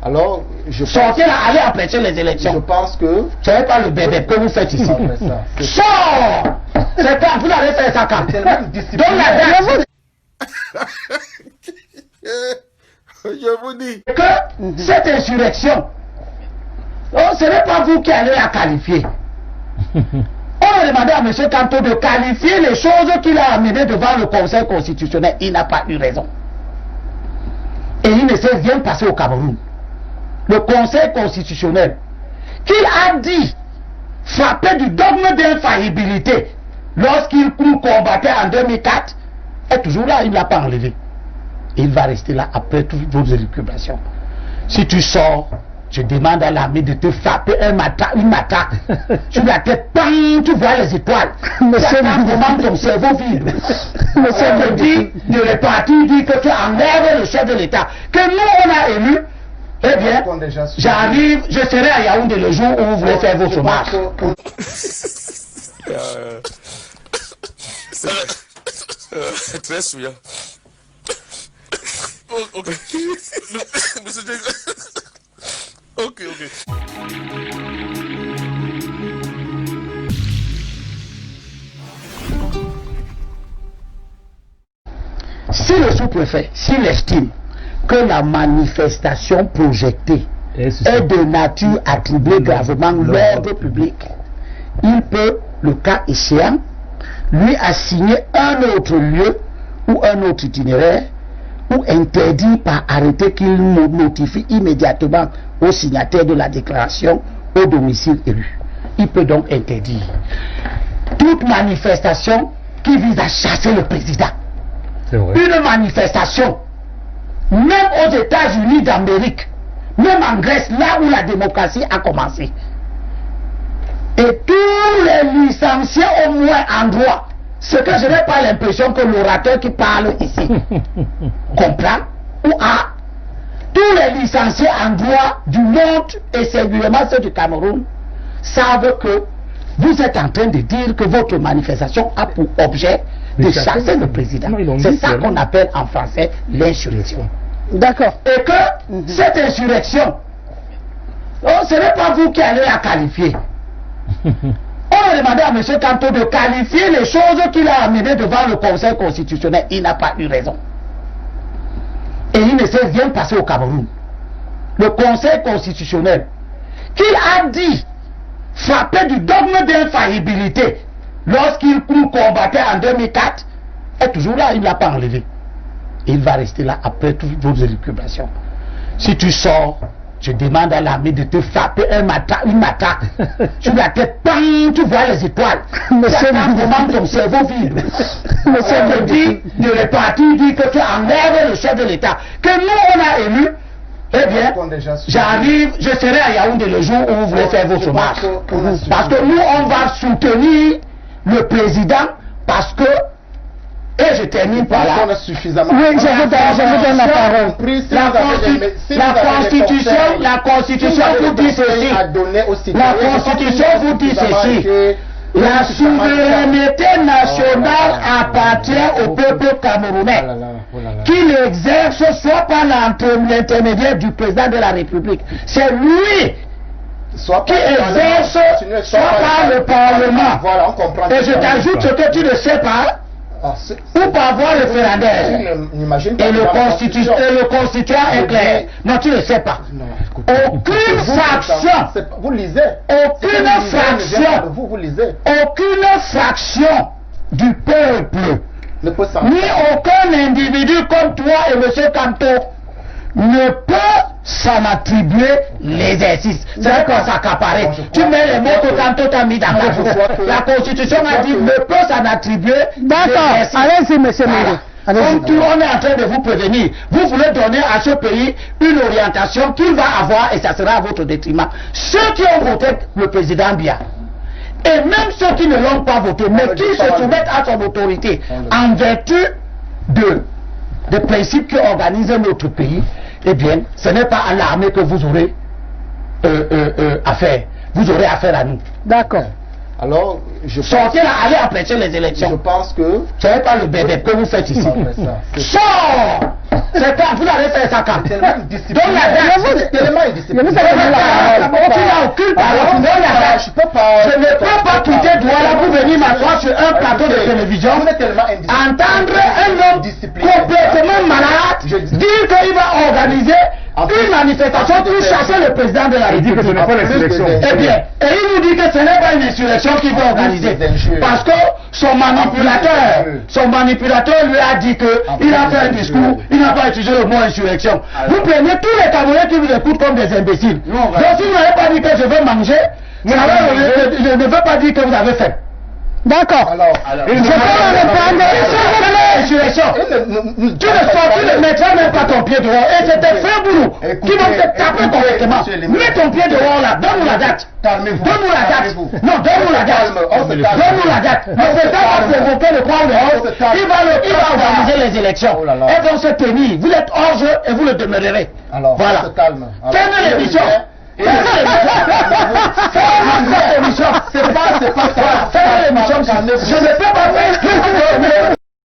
Alors, sortez là, allez empêcher les élections. Je pense que... Ce n'est pas le bébé que vous faites ici. Sors! C'est quand vous allez faire ça quand? Donc la date. Je vous dis que cette insurrection, ce n'est pas vous qui allez la qualifier. On a demandé à M. Kanto de qualifier les choses qu'il a amenées devant le Conseil constitutionnel. Il n'a pas eu raison. Et il ne s'est rien passé au Cameroun. Le Conseil constitutionnel, qui a dit frapper du dogme d'infaillibilité lorsqu'il combattait en 2004, est toujours là, il ne l'a pas enlevé. Il va rester là après toutes vos élucubrations. Si tu sors, je demande à l'armée de te frapper une matraque sur la tête, bang, tu vois les étoiles. Monsieur, comment ton cerveau vide. Monsieur me dit de repartir, dit que tu enlèves le chef de l'État, que nous on a élu. Eh bien, j'arrive, je serai à Yaoundé le jour où vous voulez faire votre marche. Très souillant. Ok. Monsieur Ok. Si le sous-préfet, s'il estime que la manifestation projetée est de nature à troubler gravement l'ordre public, il peut, le cas échéant, lui assigner un autre lieu ou un autre itinéraire ou interdire par arrêté qu'il notifie immédiatement au signataire de la déclaration au domicile élu. Il peut donc interdire toute manifestation qui vise à chasser le président. Une manifestation, même aux États-Unis d'Amérique, même en Grèce, là où la démocratie a commencé. Et tous les licenciés au moins en droit, ce que je n'ai pas l'impression que l'orateur qui parle ici comprend ou a, tous les licenciés en droit du monde et singulièrement ceux du Cameroun savent que vous êtes en train de dire que votre manifestation a pour objet de chasser le président. C'est ça qu'on appelle en français l'insurrection. D'accord. Et que cette insurrection, ce n'est pas vous qui allez la qualifier. On a demandé à M. Kanto de qualifier les choses qu'il a amenées devant le Conseil constitutionnel. Il n'a pas eu raison. Et il ne s'est rien passé au Cameroun. Le Conseil constitutionnel, qui a dit frapper du dogme d'infaillibilité lorsqu'il combattait en 2004, est toujours là, il ne l'a pas enlevé. Il va rester là après toutes vos élucubrations. Si tu sors, je demande à l'armée de te frapper une matraque sur la tête, bang, tu vois les étoiles. Monsieur, comment ton cerveau vide. Monsieur me dit de repartir, dit que tu enlèves le chef de l'État, que nous on a élu. Eh bien, j'arrive, je serai à Yaoundé le jour où vous voulez faire votre marche. Parce que nous, on va soutenir le président parce que, et je termine par là. Oui, je vous donne la parole. La Constitution vous dit ceci. La Constitution vous dit ceci. La souveraineté nationale appartient au peuple camerounais, qui l'exerce soit par l'intermédiaire du président de la République. C'est lui qui exerce soit par le Parlement. Voilà, on comprend. Et je t'ajoute ce que tu ne sais pas, ou par voie référendaire. Et le constituant est clair. Non, tu ne sais pas. Aucune fraction. Vous lisez. Aucune fraction. Vous lisez. Aucune fraction du peuple, ni aucun individu comme toi et M. Kanto ne peut s'en attribuer l'exercice. C'est vrai qu'on s'accaparait. Tu mets les mots que Kanto t'a mis dans la bouche. La Constitution a dit ne peut s'en attribuer. D'accord. Allez-y, monsieur Méré. Comme tout, on est en train de vous prévenir. Vous voulez donner à ce pays une orientation qu'il va avoir et ça sera à votre détriment. Ceux qui ont voté le président Biya, et même ceux qui ne l'ont pas voté, mais qui se soumettent à son autorité en vertu des principes qui organisent notre pays, eh bien, ce n'est pas à l'armée que vous aurez affaire. Vous aurez affaire à nous. D'accord. Alors, sortez là, allez empêcher les élections. Je pense que... Ce n'est pas le bébé que vous faites ici. Sors! C'est quand vous allez faire ça quand? Tellement indiscipliné. Donc la date. Tellement indiscipliné. Tu n'as aucune parole. Donc la date. Je ne peux pas quitter Douala pour venir m'asseoir sur un plateau de télévision, entendre un homme complètement malade dire qu'il va organiser une manifestation pour chasser le président de la République. Il dit que ce n'est pas l'insurrection. Eh bien, et il nous dit que ce n'est pas une insurrection qu'il va organiser. Parce que son manipulateur lui a dit qu'il a fait un discours, il n'a pas utilisé le mot insurrection. Vous prenez tous les Camerounais qui vous écoutent comme des imbéciles. Donc si vous n'avez pas dit que je veux manger, je ne veux pas dire que vous avez faim. D'accord. Alors, je peux répondre. Tu ne mettras même pas ton pied dehors. Et c'était fait boulot. Qui vont te taper correctement. Mets ton pied dehors là. Donne-nous la date. Donne-nous la date. Non, donne-nous la date. Donne-nous la date. Le président va provoquer le point dehors. Il va organiser les élections. Elles vont se tenir. Vous êtes hors jeu et vous le demeurerez. Voilà. Fermez l'émission. C'est pas ça. Je ne peux pas faire